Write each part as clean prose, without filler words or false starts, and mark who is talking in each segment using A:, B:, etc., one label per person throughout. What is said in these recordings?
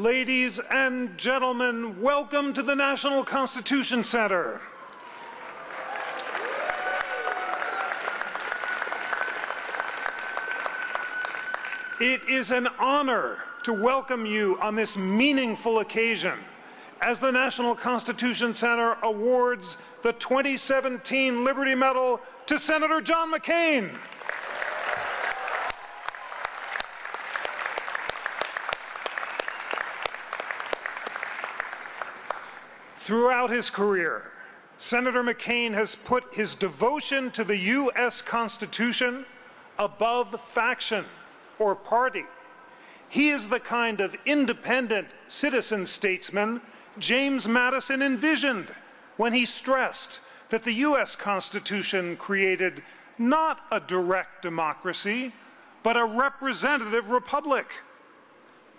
A: Ladies and gentlemen, welcome to the National Constitution Center. It is an honor to welcome you on this meaningful occasion as the National Constitution Center awards the 2017 Liberty Medal to Senator John McCain. Throughout his career, Senator McCain has put his devotion to the U.S. Constitution above faction or party. He is the kind of independent citizen statesman James Madison envisioned when he stressed that the U.S. Constitution created not a direct democracy, but a representative republic.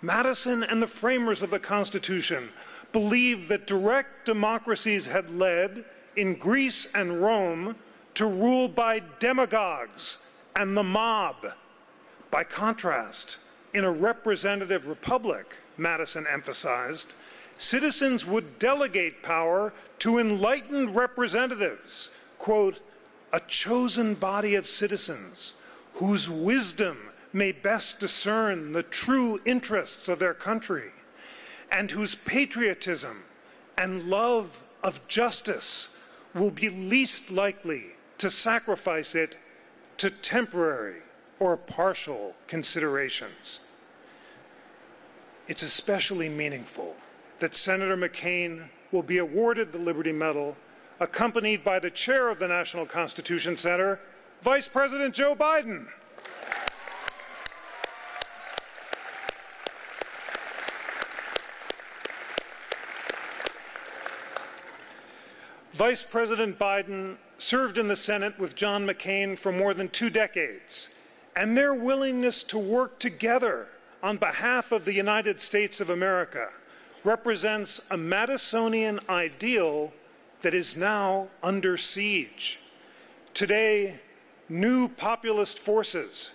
A: Madison and the framers of the Constitution believed that direct democracies had led, in Greece and Rome, to rule by demagogues and the mob. By contrast, in a representative republic, Madison emphasized, citizens would delegate power to enlightened representatives, quote, a chosen body of citizens whose wisdom may best discern the true interests of their country, and whose patriotism and love of justice will be least likely to sacrifice it to temporary or partial considerations. It's especially meaningful that Senator McCain will be awarded the Liberty Medal, accompanied by the chair of the National Constitution Center, Vice President Joe Biden. Vice President Biden served in the Senate with John McCain for more than 2 decades, and their willingness to work together on behalf of the United States of America represents a Madisonian ideal that is now under siege. Today, new populist forces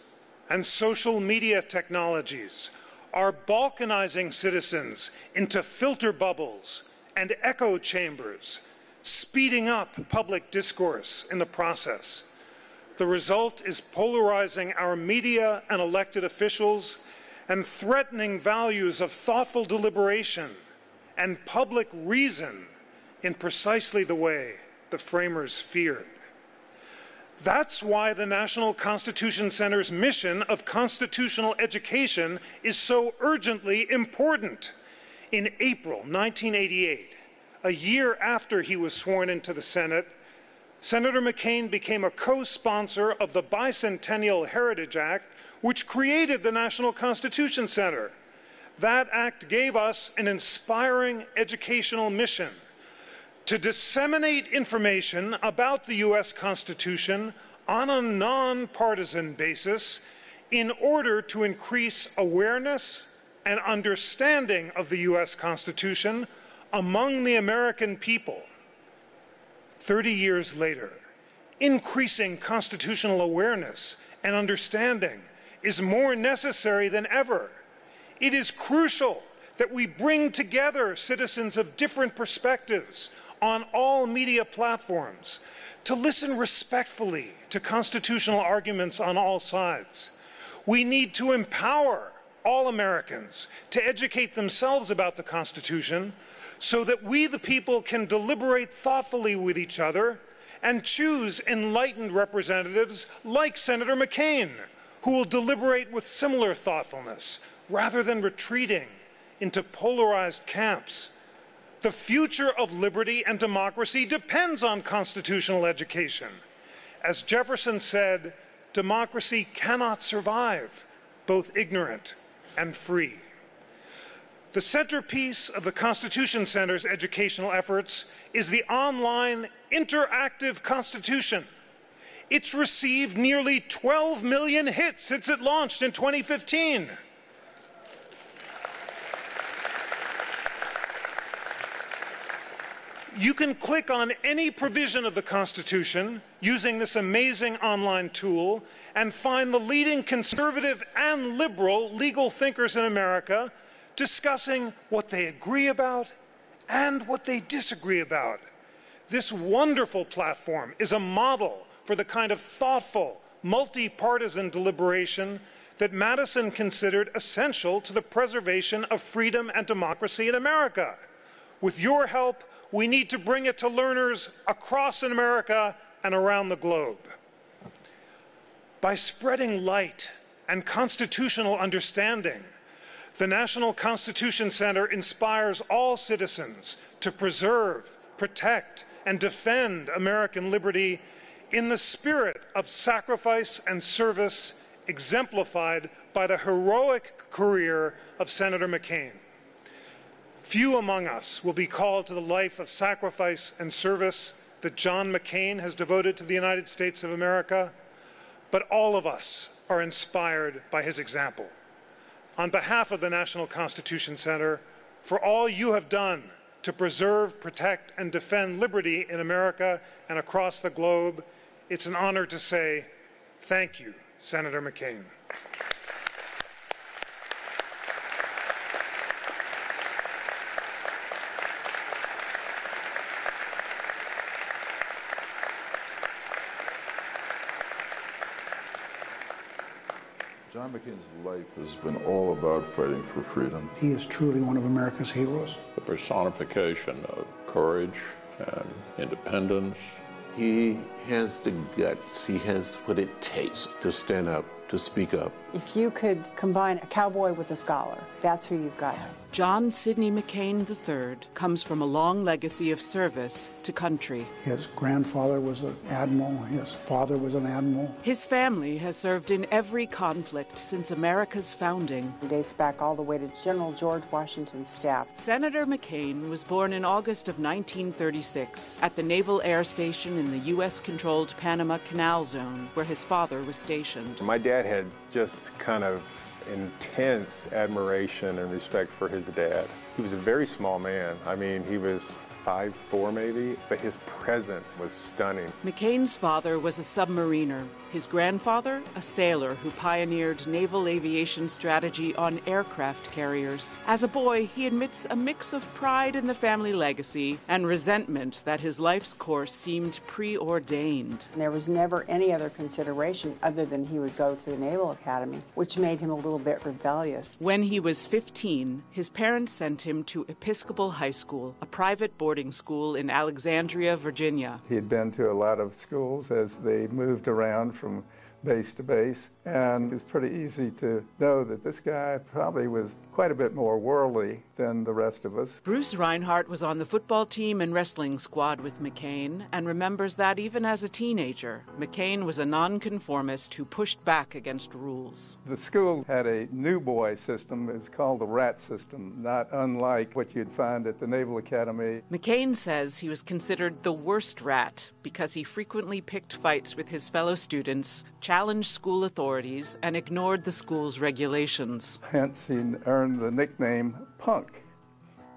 A: and social media technologies are balkanizing citizens into filter bubbles and echo chambers, speeding up public discourse in the process. The result is polarizing our media and elected officials and threatening values of thoughtful deliberation and public reason in precisely the way the framers feared. That's why the National Constitution Center's mission of constitutional education is so urgently important. In April 1988, a year after he was sworn into the Senate, Senator McCain became a co-sponsor of the Bicentennial Heritage Act, which created the National Constitution Center. That act gave us an inspiring educational mission to disseminate information about the U.S. Constitution on a nonpartisan basis in order to increase awareness and understanding of the U.S. Constitution among the American people. 30 years later, increasing constitutional awareness and understanding is more necessary than ever. It is crucial that we bring together citizens of different perspectives on all media platforms to listen respectfully to constitutional arguments on all sides. We need to empower all Americans to educate themselves about the Constitution so that we, the people, can deliberate thoughtfully with each other and choose enlightened representatives like Senator McCain, who will deliberate with similar thoughtfulness rather than retreating into polarized camps. The future of liberty and democracy depends on constitutional education. As Jefferson said, democracy cannot survive both ignorant and free. The centerpiece of the Constitution Center's educational efforts is the online interactive Constitution. It's received nearly 12 million hits since it launched in 2015. You can click on any provision of the Constitution using this amazing online tool and find the leading conservative and liberal legal thinkers in America discussing what they agree about and what they disagree about. This wonderful platform is a model for the kind of thoughtful, multi-partisan deliberation that Madison considered essential to the preservation of freedom and democracy in America. With your help, we need to bring it to learners across America and around the globe. By spreading light and constitutional understanding, the National Constitution Center inspires all citizens to preserve, protect, and defend American liberty in the spirit of sacrifice and service exemplified by the heroic career of Senator McCain. Few among us will be called to the life of sacrifice and service that John McCain has devoted to the United States of America, but all of us are inspired by his example. On behalf of the National Constitution Center, for all you have done to preserve, protect, and defend liberty in America and across the globe, it's an honor to say thank you, Senator McCain.
B: John McCain's life has been all about fighting for freedom.
C: He is truly one of America's heroes.
D: The personification of courage and independence.
E: He has the guts, he has what it takes to stand up, to speak up.
F: If you could combine a cowboy with a scholar, that's who you've got.
G: John Sidney McCain III comes from a long legacy of service to country.
C: His grandfather was an admiral, his father was an admiral.
G: His family has served in every conflict since America's founding.
F: It dates back all the way to General George Washington's staff.
G: Senator McCain was born in August of 1936 at the Naval Air Station in the U.S.-controlled Panama Canal Zone, where his father was stationed.
H: My dad had just kind of intense admiration and respect for his dad. He was a very small man. I mean, he was 5'4" maybe, but his presence was stunning.
G: McCain's father was a submariner. His grandfather, a sailor who pioneered naval aviation strategy on aircraft carriers. As a boy, he admits a mix of pride in the family legacy and resentment that his life's course seemed preordained.
F: And there was never any other consideration other than he would go to the Naval Academy, which made him a little bit rebellious.
G: When he was 15, his parents sent him to Episcopal High School, a private boarding school in Alexandria, Virginia.
I: He had been to a lot of schools as they moved around from base to base, and it's pretty easy to know that this guy probably was quite a bit more worldly than the rest of us.
G: Bruce Reinhardt was on the football team and wrestling squad with McCain and remembers that even as a teenager, McCain was a nonconformist who pushed back against rules.
I: The school had a new boy system. It was called the rat system, not unlike what you'd find at the Naval Academy.
G: McCain says he was considered the worst rat because he frequently picked fights with his fellow students, challenged school authorities, and ignored the school's regulations.
I: Hence, he earned the nickname Punk,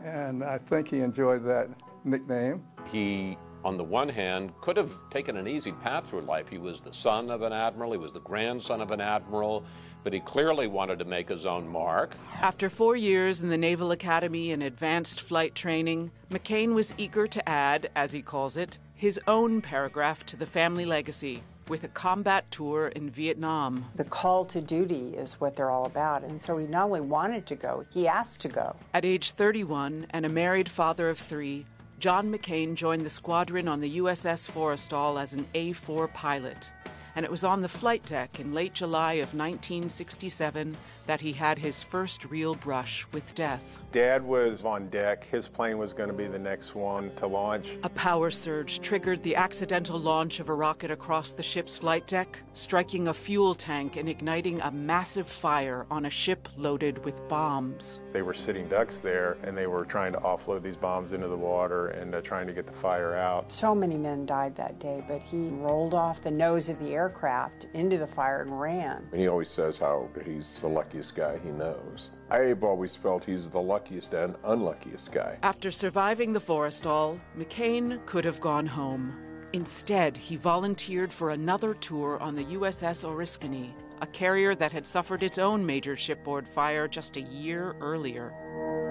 I: and I think he enjoyed that nickname.
D: He, on the one hand, could have taken an easy path through life. He was the son of an admiral, he was the grandson of an admiral, but he clearly wanted to make his own mark.
G: After 4 years in the Naval Academy and advanced flight training, McCain was eager to add, as he calls it, his own paragraph to the family legacy, with a combat tour in Vietnam.
F: The call to duty is what they're all about, and so he not only wanted to go, he asked to go.
G: At age 31 and a married father of 3, John McCain joined the squadron on the USS Forrestal as an A-4 pilot, and it was on the flight deck in late July of 1967 that he had his first real brush with death.
H: Dad was on deck. His plane was going to be the next one to launch.
G: A power surge triggered the accidental launch of a rocket across the ship's flight deck, striking a fuel tank and igniting a massive fire on a ship loaded with bombs.
H: They were sitting ducks there, and they were trying to offload these bombs into the water and trying to get the fire out.
F: So many men died that day, but he rolled off the nose of the aircraft into the fire and ran.
B: And he always says how he's the luckiest guy he knows. I've always felt he's the luckiest and unluckiest guy.
G: After surviving the Forrestal, McCain could have gone home. Instead, he volunteered for another tour on the USS Oriskany, a carrier that had suffered its own major shipboard fire just a year earlier.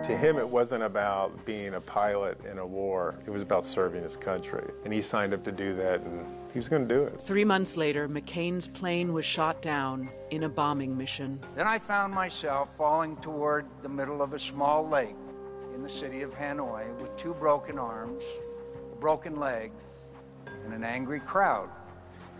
H: To him, it wasn't about being a pilot in a war. It was about serving his country. And he signed up to do that, and he was going to do it.
G: 3 months later, McCain's plane was shot down in a bombing mission.
J: Then I found myself falling toward the middle of a small lake in the city of Hanoi with 2 broken arms, a broken leg, and an angry crowd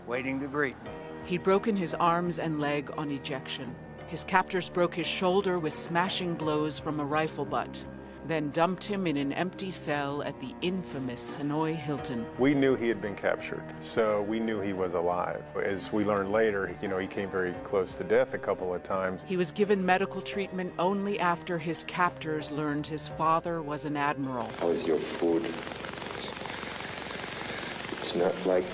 J: waiting to greet me.
G: He'd broken his arms and leg on ejection. His captors broke his shoulder with smashing blows from a rifle butt, then dumped him in an empty cell at the infamous Hanoi Hilton.
H: We knew he had been captured, so we knew he was alive. As we learned later, he came very close to death a couple of times.
G: He was given medical treatment only after his captors learned his father was an admiral.
K: How is your food? It's not like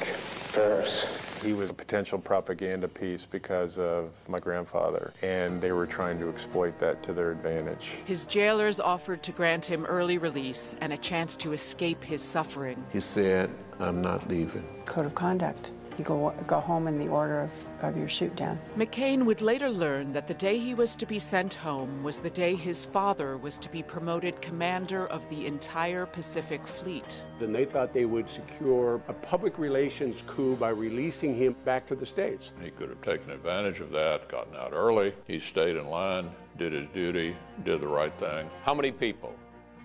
K: Paris.
H: He was a potential propaganda piece because of my grandfather, and they were trying to exploit that to their advantage.
G: His jailers offered to grant him early release and a chance to escape his suffering.
E: He said, I'm not leaving.
F: Code of conduct. You go home in the order of your shoot down.
G: Mccain would later learn that the day he was to be sent home was the day his father was to be promoted commander of the entire Pacific Fleet.
L: And they thought they would secure a public relations coup by releasing him back to the States.
B: He could have taken advantage of that, gotten out early. He stayed in line, did his duty, did the right thing.
D: How many people,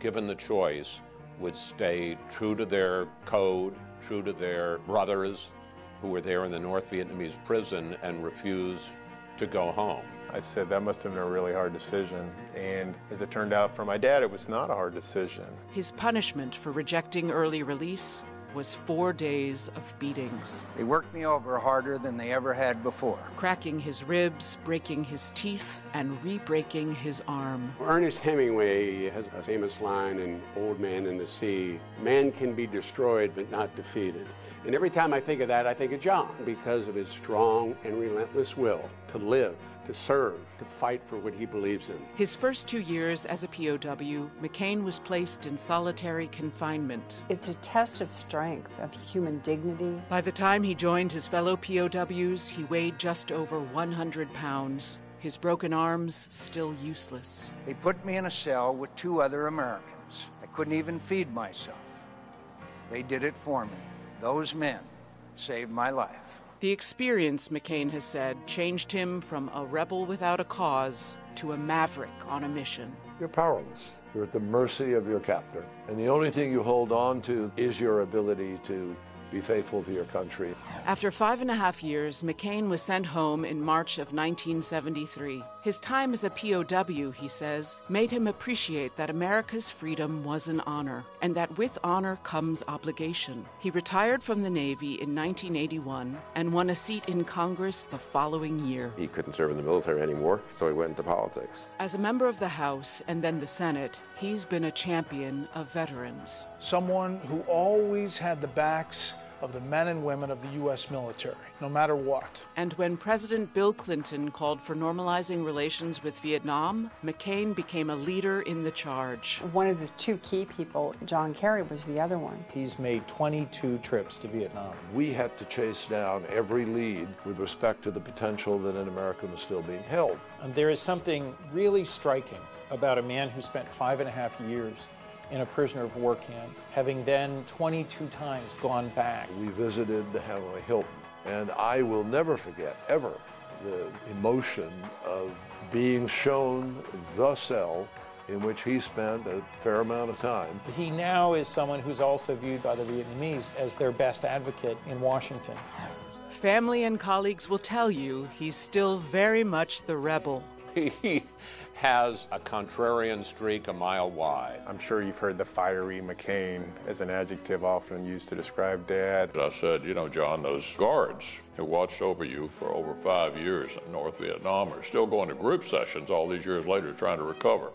D: given the choice, would stay true to their code, true to their brothers who were there in the North Vietnamese prison and refuse to go home?
H: I said that must have been a really hard decision. And as it turned out for my dad, it was not a hard decision.
G: His punishment for rejecting early release was 4 days of beatings.
J: They worked me over harder than they ever had before.
G: Cracking his ribs, breaking his teeth, and re-breaking his arm.
L: Ernest Hemingway has a famous line in Old Man and the Sea, "Man can be destroyed but not defeated." And every time I think of that, I think of John, because of his strong and relentless will to live, to serve, to fight for what he believes in.
G: His first 2 years as a POW, McCain was placed in solitary confinement.
F: It's a test of strength, of human dignity.
G: By the time he joined his fellow POWs, he weighed just over 100 pounds. His broken arms still useless.
J: They put me in a cell with 2 other Americans. I couldn't even feed myself. They did it for me. Those men saved my life.
G: The experience, McCain has said, changed him from a rebel without a cause to a maverick on a mission.
M: You're powerless. You're at the mercy of your captor. And the only thing you hold on to is your ability to be faithful to your country.
G: After 5.5 years, McCain was sent home in March of 1973. His time as a POW, he says, made him appreciate that America's freedom was an honor, and that with honor comes obligation. He retired from the Navy in 1981 and won a seat in Congress the following year.
N: He couldn't serve in the military anymore, so he went into politics.
G: As a member of the House and then the Senate, he's been a champion of veterans.
O: Someone who always had the backs of the men and women of the U.S. military, no matter what.
G: And when President Bill Clinton called for normalizing relations with Vietnam, McCain became a leader in the charge.
F: One of the 2 key people, John Kerry, was the other one.
P: He's made 22 trips to Vietnam.
M: We had to chase down every lead with respect to the potential that in America was still being held.
P: And there is something really striking about a man who spent 5.5 years in a prisoner of war camp, having then 22 times gone back.
M: We visited the Hanoi Hilton, and I will never forget, ever, the emotion of being shown the cell in which he spent a fair amount of time.
P: He now is someone who's also viewed by the Vietnamese as their best advocate in Washington.
G: Family and colleagues will tell you he's still very much the rebel.
D: He has a contrarian streak a mile wide.
H: I'm sure you've heard the fiery Mccain as an adjective often used to describe Dad.
B: I said, you know, John, those guards who watched over you for over 5 years in North Vietnam are still going to group sessions all these years later trying to recover.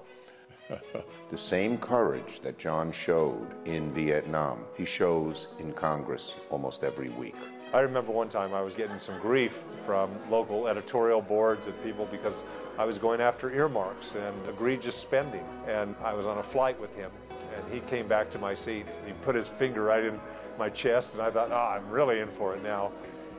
Q: The same courage that John showed in Vietnam, he shows in Congress almost every week.
R: I remember one time I was getting some grief from local editorial boards and people because I was going after earmarks and egregious spending. And I was on a flight with him, and he came back to my seat. He put his finger right in my chest, and I thought, oh, I'm really in for it now.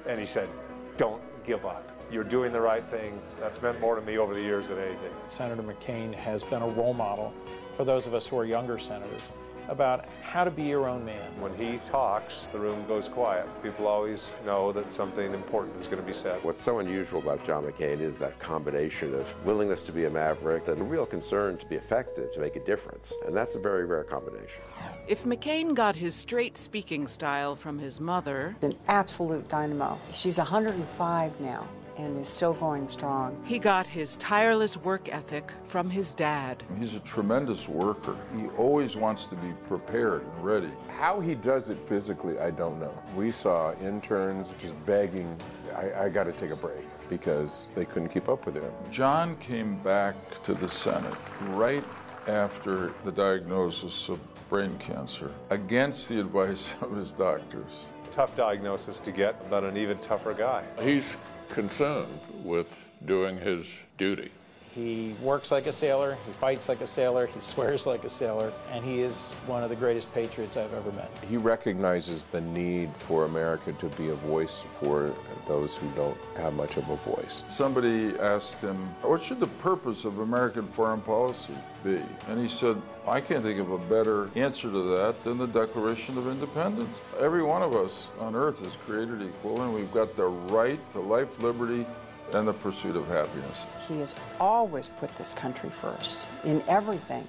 R: And he said, don't give up. You're doing the right thing. That's meant more to me over the years than anything.
P: Senator McCain has been a role model for those of us who are younger senators about how to be your own man.
R: When he talks, the room goes quiet. People always know that something important is going to be said.
N: What's so unusual about John McCain is that combination of willingness to be a maverick and a real concern to be effective, to make a difference. And that's a very rare combination.
G: If McCain got his straight speaking style from his mother,
F: an absolute dynamo. She's 105 now and is still going strong.
G: He got his tireless work ethic from his dad.
S: He's a tremendous worker. He always wants to be prepared and ready.
H: How he does it physically, I don't know. We saw interns just begging, I got to take a break, because they couldn't keep up with him.
S: John came back to the Senate right after the diagnosis of brain cancer, against the advice of his doctors.
R: Tough diagnosis to get, but an even tougher guy.
B: He's consumed with doing his duty.
P: He works like a sailor, he fights like a sailor, he swears like a sailor, and he is one of the greatest patriots I've ever met.
H: He recognizes the need for America to be a voice for those who don't have much of a voice.
S: Somebody asked him, what should the purpose of American foreign policy be? And he said, I can't think of a better answer to that than the Declaration of Independence. Every one of us on earth is created equal, and we've got the right to life, liberty, and the pursuit of happiness.
F: He has always put this country first in everything.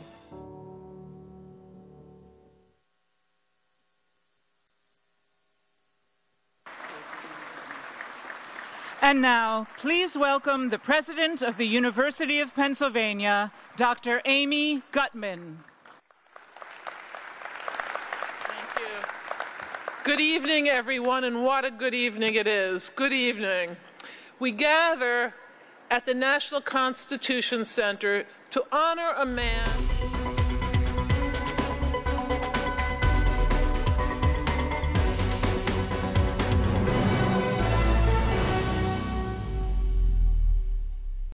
G: And now, please welcome the President of the University of Pennsylvania, Dr. Amy Gutmann.
T: Thank you. Good evening, everyone, and what a good evening it is. Good evening. We gather at the National Constitution Center to honor a man